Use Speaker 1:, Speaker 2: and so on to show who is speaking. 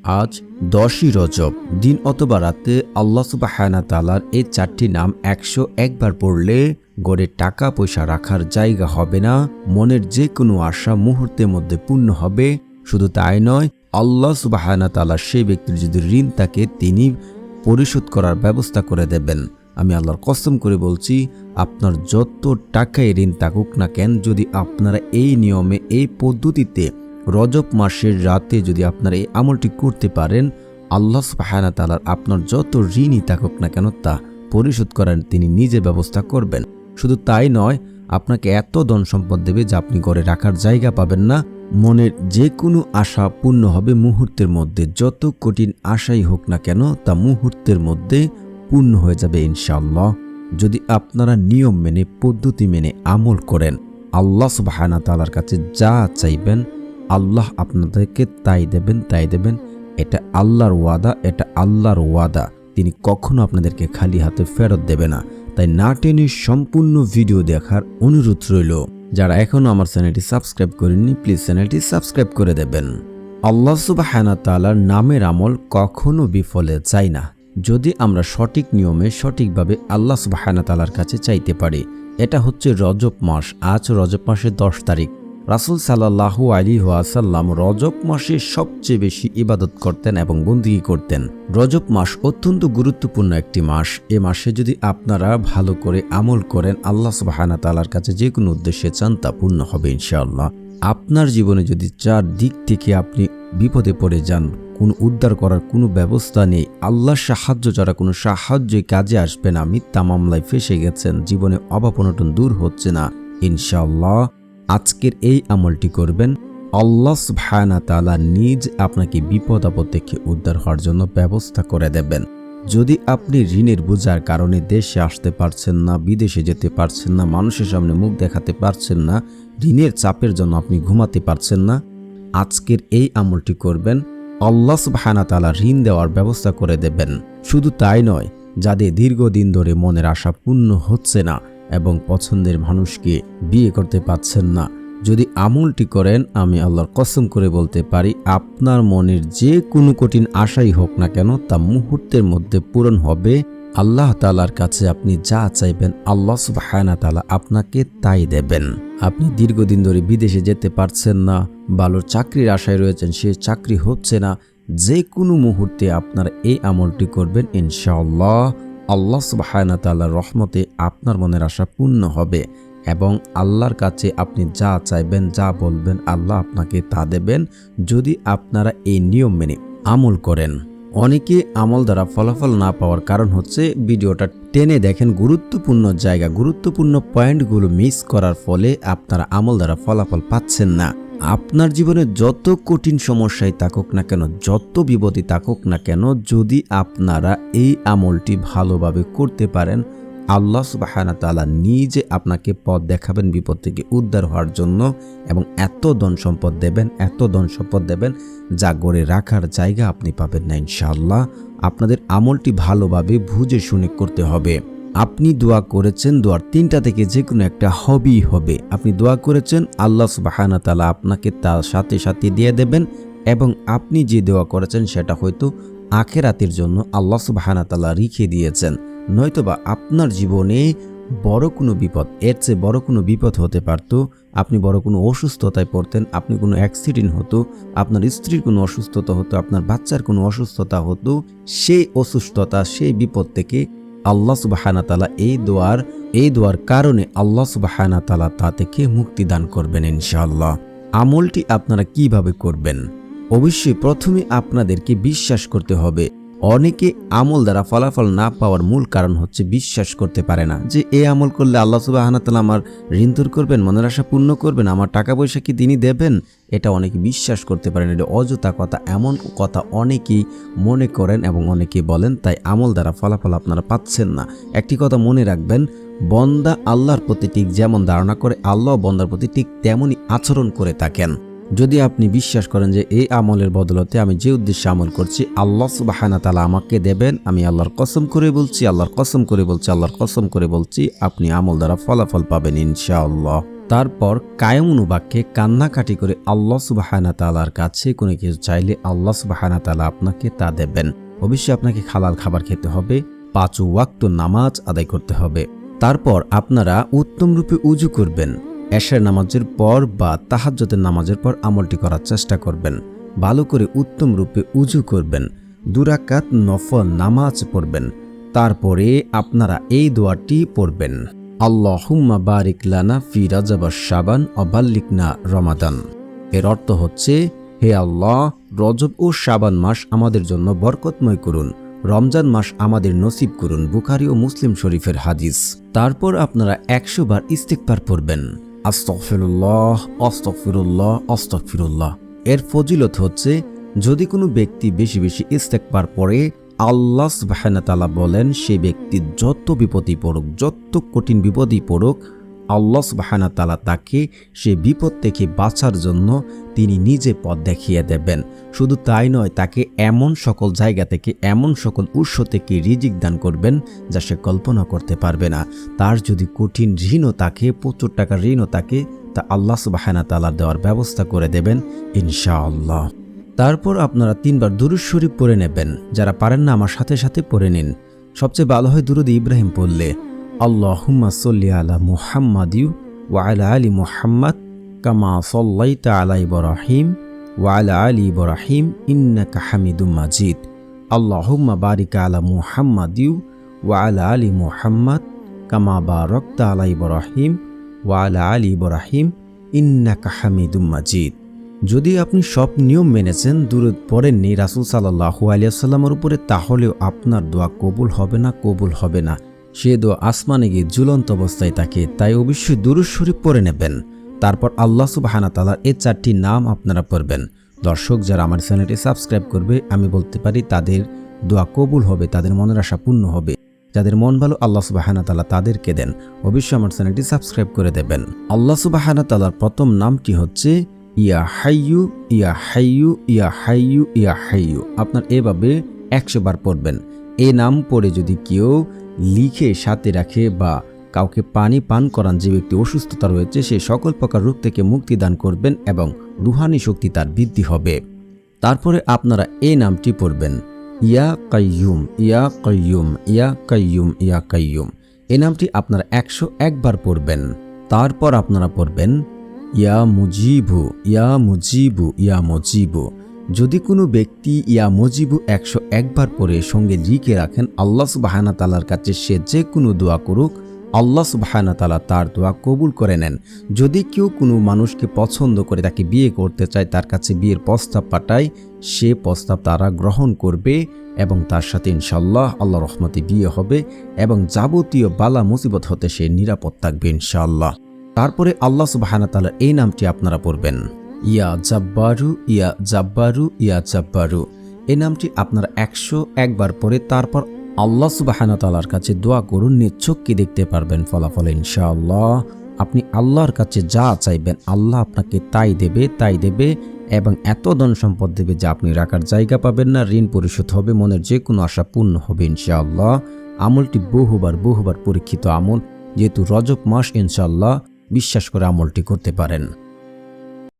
Speaker 1: আজ 10ই রজব। দিন অথবা রাতে আল্লাহ সুবহানাহু তাআলার এই 4টি নাম 101 বার পড়লে গড়ে টাকা পয়সা রাখার জায়গা হবে না, মনের যে কোনো আশা মুহূর্তের মধ্যে পূর্ণ হবে। শুধু তাই নয়, আল্লাহ সুবহানাহু তাআলা সেই ব্যক্তির যদি ঋণ থাকে তিনি পরিশোধ করার ব্যবস্থা করে দেবেন। আমি আল্লাহর কসম করে বলছি, আপনার যত টাকায় ঋণ থাকুক না কেন, যদি আপনারা এই নিয়মে এই পদ্ধতিতে রজব মাসের রাতে যদি আপনারা এই আমলটি করতে পারেন, আল্লাহ সুবহানাহু তাআলার আপনার যত ঋণই থাকুক না কেন তা পরিশোধ করার তিনি নিজে ব্যবস্থা করবেন। শুধু তাই নয়, আপনাকে এত ধন সম্পদ দেবে যা আপনি ঘরে রাখার জায়গা পাবেন না। মনের যে কোনো আশা পূর্ণ হবে মুহূর্তের মধ্যে, যত কঠিন আশাই হোক না কেন তা মুহূর্তের মধ্যে পূর্ণ হয়ে যাবে ইনশাআল্লাহ। যদি আপনারা নিয়ম মেনে পদ্ধতি মেনে আমল করেন, আল্লাহ সুবহানাহু তাআলার কাছে যা চাইবেন আল্লাহ আপনাদেরকে তাই দেবেন। এটা আল্লাহর ওয়াদা, এটা আল্লাহর ওয়াদা। তিনি কখনো আপনাদেরকে খালি হাতে ফেরত দেবে না। তাই না টেনে সম্পূর্ণ ভিডিও দেখার অনুরোধ রইল। যারা এখনো আমার চ্যানেলটি সাবস্ক্রাইব করেননি, প্লিজ চ্যানেলটি সাবস্ক্রাইব করে দেবেন। আল্লাহ সুবহানাহু তাআলার নামের আমল কখনো বিফলে যায় না, যদি আমরা সঠিক নিয়মে সঠিকভাবে আল্লাহ সুবহানাহু তাআলার কাছে চাইতে পারি। এটা হচ্ছে রজব মাস। আজ রজব মাসের 10 তারিখ। রাসূল সাল্লাল্লাহু আলাইহি ওয়াসাল্লাম রজব মাসে সবচেয়ে বেশি ইবাদত করতেন এবং বন্দেগী করতেন। রজব মাস অত্যন্ত গুরুত্বপূর্ণ একটি মাস। এ মাসে যদি আপনারা ভালো করে আমল করেন, আল্লাহ সুবহানাহু তাআলার কাছে যে কোনো উদ্দেশ্যে চান তা পূর্ণ হবে ইনশাআল্লাহ। আপনার জীবনে যদি চার দিক থেকে আপনি বিপদে পড়ে যান, কোনো উদ্ধার করার কোনো ব্যবস্থা নেই, আল্লাহর সাহায্য ছাড়া কোনো সাহায্যই কাজে আসবে না, মিথ্যা মামলায় ফেসে গেছেন, জীবনে অভাব অনটন দূর হচ্ছে না, ইনশাআল্লাহ আজকের এই আমলটি করবেন, আল্লাহ সুবহানাহু তাআলা নিজ আপনাকে বিপদ আপদ থেকে উদ্ধার হওয়ার জন্য ব্যবস্থা করে দেবেন। যদি আপনি ঋণের বোঝার কারণে দেশে আসতে পারছেন না, বিদেশে যেতে পারছেন না, মানুষের সামনে মুখ দেখাতে পারছেন না, ঋণের চাপের জন্য আপনি ঘুমাতে পারছেন না, আজকের এই আমলটি করবেন, আল্লাহ সুবহানাহু তাআলা ঋণ দেওয়ার ব্যবস্থা করে দেবেন। শুধু তাই নয়, যাদের দীর্ঘদিন ধরে মনের আশা পূর্ণ হচ্ছে না এবং পছন্দের মানুষকে বিয়ে করতে পারছেন না, যদি আমলটি করেন, আমি আল্লাহর কসম করে বলতে পারি আপনার মনের যে কোনো কঠিন আশাই হোক না কেন তা মুহূর্তের মধ্যে পূরণ হবে। আল্লাহ তাআলার কাছে আপনি যা চাইবেন আল্লাহ সুবহানাহু তাআলা আপনাকে তাই দেবেন। আপনি দীর্ঘদিন ধরে বিদেশে যেতে পারছেন না, ভালো চাকরির আশায় রয়েছেন, সে চাকরি হচ্ছে না, যে কোনো মুহূর্তে আপনারা এই আমলটি করবেন, ইনশাআল্লাহ আল্লাহ সুবহানাহু তাআলার রহমতে আপনার মনের আশা পূর্ণ হবে এবং আল্লাহর কাছে আপনি যা চাইবেন, যা বলবেন, আল্লাহ আপনাকে তা দেবেন, যদি আপনারা এই নিয়ম মেনে আমল করেন। অনেকে আমল দ্বারা ফলাফল না পাওয়ার কারণ হচ্ছে ভিডিওটা টেনে দেখেন, গুরুত্বপূর্ণ জায়গা, গুরুত্বপূর্ণ পয়েন্টগুলো মিস করার ফলে আপনারা আমল দ্বারা ফলাফল পাচ্ছেন না। আপনার জীবনে যত কঠিন সমস্যায় থাকুক না কেন, যত বিপদই থাকুক না কেন, যদি আপনারা এই আমলটি ভালোভাবে করতে পারেন, আল্লাহ সুবহানাহু তাআলা নিজে আপনাকে পথ দেখাবেন বিপদ থেকে উদ্ধার হওয়ার জন্য এবং এত ধন সম্পদ দেবেন যা গড়ে রাখার জায়গা আপনি পাবেন না ইনশাআল্লাহ। আপনাদের আমলটি ভালোভাবে বুঝে শুনে করতে হবে। আপনি দোয়া করেছেন, দোয়ার 3টা থেকে যে কোনো একটা হবেই হবে। আপনি দোয়া করেছেন, আল্লাহ সুবহানাহু তাআলা আপনাকে তার সাথে সাথে দিয়ে দেবেন এবং আপনি যে দোয়া করেছেন সেটা হয়তো আখিরাতের জন্য আল্লাহ সুবহানাহু তাআলা রেখে দিয়েছেন। নয়তোবা আপনার জীবনে বড় কোনো বিপদ, এর চেয়ে বড় কোনো বিপদ হতে পারত। আপনি বড় কোনো অসুস্থতায় পড়তেন, আপনি কোনো অ্যাক্সিডেন্ট হতো, আপনার স্ত্রীর কোনো অসুস্থতা হতো, আপনার বাচ্চার কোনো অসুস্থতা হতো, সেই অসুস্থতা, সেই বিপদ থেকে আল্লাহ সুবহানাহু তাআলা এই দোয়ার কারণে আল্লাহ সুবহানাহু তাআলা তা থেকে মুক্তি দান করবেন ইনশাআল্লাহ। আমলটি আপনারা কিভাবে করবেন? অবশ্যই প্রথমে আপনাদেরকে বিশ্বাস করতে হবে। অনেকে আমল দ্বারা ফলাফল না পাওয়ার মূল কারণ হচ্ছে বিশ্বাস করতে পারে না যে এই আমল করলে আল্লাহ সুবহানাহু তাআলা আমার ঋণ দূর করবেন, মনের আশা পূর্ণ করবেন, আমার টাকা পয়সা কি তিনি দেবেন। এটা অনেকে বিশ্বাস করতে পারেন, এটা অযথা কথা। এমন কথা অনেকেই মনে করেন এবং অনেকেই বলেন, তাই আমল দ্বারা ফলাফল আপনারা পাচ্ছেন না। একটি কথা মনে রাখবেন, বন্দা আল্লাহর প্রতি ঠিক যেমন ধারণা করে, আল্লাহ বন্দার প্রতি ঠিক তেমনই আচরণ করে থাকেন। যদি আপনি বিশ্বাস করেন যে এই আমলের বদলতে আমি যে উদ্দেশ্যে আমল করছি আল্লাহ সুবহানাহু তাআলা আমাকে দেবেন, আমি আল্লাহর কসম করে বলছি, আপনি আমল দ্বারা ফলাফল পাবেন ইনশাআল্লাহ। তারপর কায়মনুবাক্যে কান্নাকাটি করে আল্লাহ সুবহানাহু তাআলার কাছে কোনো কিছু চাইলে আল্লাহ সুবহানাহু তাআলা আপনাকে তা দেবেন। অবশ্যই আপনাকে হালাল খাবার খেতে হবে, 5 ওয়াক্ত নামাজ আদায় করতে হবে। তারপর আপনারা উত্তম রূপে উজু করবেন। এশার নামাজের পর বা তাহাজ্জুদের নামাজের পর আমলটি করার চেষ্টা করবেন। ভালো করে উত্তম রূপে উজু করবেন, 2 রাকাত নফল নামাজ পড়বেন। তারপরে আপনারা এই দোয়াটি পড়বেন, আল্লাহুম্মা বারিক লানা ফি রাজাব শাবান ওয়া বাল্লিগনা রমাদান। এর অর্থ হচ্ছে, হে আল্লাহ, রজব ও শাবান মাস আমাদের জন্য বরকতময় করুন, রমজান মাস আমাদের নসিব করুন। বুখারী ও মুসলিম শরীফের হাদিস। তারপর আপনারা 100 বার ইস্তিগফার পড়বেন, আস্তাগফিরুল্লাহ আস্তাগফিরুল্লাহ আস্তাগফিরুল্লাহ। এর ফজিলত হচ্ছে, যদি কোনো ব্যক্তি বেশি বেশি ইস্তেগফার পড়ে, আল্লাহ সুবহানাহু তাআলা বলেন সেই ব্যক্তি যত বিপদই পড়ুক, যত কঠিন বিপদই পড়ুক, আল্লাহ সুবহানাহু তাআলা তাকে সে বিপদ থেকে বাঁচার জন্য তিনি নিজে পথ দেখিয়ে দেবেন। শুধু তাই নয়, তাকে এমন সকল জায়গা থেকে, এমন সকল উৎস থেকে রিজিক দান করবেন যা সে কল্পনা করতে পারবে না। তার যদি কঠিন ঋণও থাকে, প্রচুর টাকার ঋণও থাকে, তা আল্লাহ সুবহানাহু তাআলা দেওয়ার ব্যবস্থা করে দেবেন ইনশাআল্লাহ। তারপর আপনারা 3 বার দুরূদ শরীফ পড়ে নেবেন। যারা পারেন না আমার সাথে সাথে পড়ে নিন। সবচেয়ে ভালো হয় দুরূদ ইব্রাহিম পড়লে, আল্লাহুম্মা সাল্লি আলা মুহাম্মাদি ওয়া আলা আলি মুহাম্মাদ কামা সাল্লাইতা আলা ইব্রাহিম ওয়া আলা আলি ইব্রাহিম ইন্নাকা হামিদুম মাজিদ। আল্লাহুম্মা বারিক আলা মুহাম্মাদি ওয়া আলা আলি মুহাম্মাদ কামা বারাকতা আলা ইব্রাহিম ওয়া আলা আলি ইব্রাহিম ইন্নাকা হামিদুম মাজিদ। যদি আপনি সব নিয়ম মেনেছেন, দুরূদ পড়েননি রাসূল সাল্লাল্লাহু আলাইহি ওয়াসাল্লামের উপরে, তাহলেও আপনার দোয়া কবুল হবে না। সে দোয়া আসমানে গিয়ে ঝুলন্ত অবস্থায় থাকে। তাই অবশ্যই দুরূদ শরীফ পড়ে নেবেন। তারপর আল্লাহ সুবহানাহু তাআলার এই 4টি নাম আপনারা পড়বেন। দর্শক, যারা আমার চ্যানেলটি সাবস্ক্রাইব করবে, আমি বলতে পারি তাদের দোয়া কবুল হবে, তাদের মনের আশা পূর্ণ হবে। যাদের মন ভালো, আল্লাহ সুবহানাহু তাআলা তাদেরকে দেন। অবশ্যই আমার চ্যানেলটি সাবস্ক্রাইব করে দেবেন। আল্লাহ সুবহানাহু তাআলার প্রথম নামটি হচ্ছে ইয়া হাইয়ু ইয়া হাইয়ু ইয়া হাইয়ু ইয়া হাইয়ু। আপনার এভাবে 100 বার পড়বেন। এই নাম পড়ে যদি কেউ লিখে সাথে রাখে বা কাউকে পানি পান করান, যে ব্যক্তি অসুস্থতা রয়েছে, সে সকল প্রকার রোগ থেকে মুক্তি দান করবেন এবং রুহানি শক্তি তার বৃদ্ধি হবে। তারপরে আপনারা এই নামটি পড়বেন, ইয়া কাইয়ুম ইয়া কাইয়ুম ইয়া কাইয়ুম ইয়া কাইয়ুম। এই নামটি আপনারা 101 বার পড়বেন। তারপর আপনারা পড়বেন, ইয়া মুজিবু ইয়া মুজিবু ইয়া মুজিবু। যদি কোনো ব্যক্তি ইয়া মুজিবু 101 বার পরে সঙ্গে লিখে রাখেন, আল্লাহ সুবহানাহু তাআলার কাছে সে যে কোনো দোয়া করুক, আল্লাহ সুবহানাহু তাআলা তার দোয়া কবুল করে নেন। যদি কেউ কোনো মানুষকে পছন্দ করে, তাকে বিয়ে করতে চায়, তার কাছে বিয়ের প্রস্তাব পাঠায়, সে প্রস্তাব তারা গ্রহণ করবে এবং তার সাথে ইনশাআল্লাহ আল্লাহর রহমতে বিয়ে হবে এবং যাবতীয় বালা মুসিবত হতে সে নিরাপদ থাকবে ইনশাআল্লাহ। তারপরে আল্লাহ সুবহানাহু তাআলার এই নামটি আপনারা পড়বেন, ইয়া জাব্বারু ইয়া জাব্বারু ইয়া জাব্বারু। এই নামটি আপনারা 101 বার পরে তারপর আল্লাহ সুবহানাহু তাআলার কাছে দোয়া করুন। নিশ্চয়ই দেখতে পারবেন ফলাফল ইনশাআল্লাহ। আপনি আল্লাহর কাছে যা চাইবেন, আল্লাহ আপনাকে তাই দেবে এবং এত ধন সম্পদ দেবে যে আপনি রাখার জায়গা পাবেন না। ঋণ পরিশোধ হবে, মনের যে কোনো আশা পূর্ণ হবে ইনশাআল্লাহ। আমলটি বহুবার পরীক্ষিত আমল, যেহেতু রজব মাস, ইনশাআল্লাহ বিশ্বাস করে আমলটি করতে পারেন।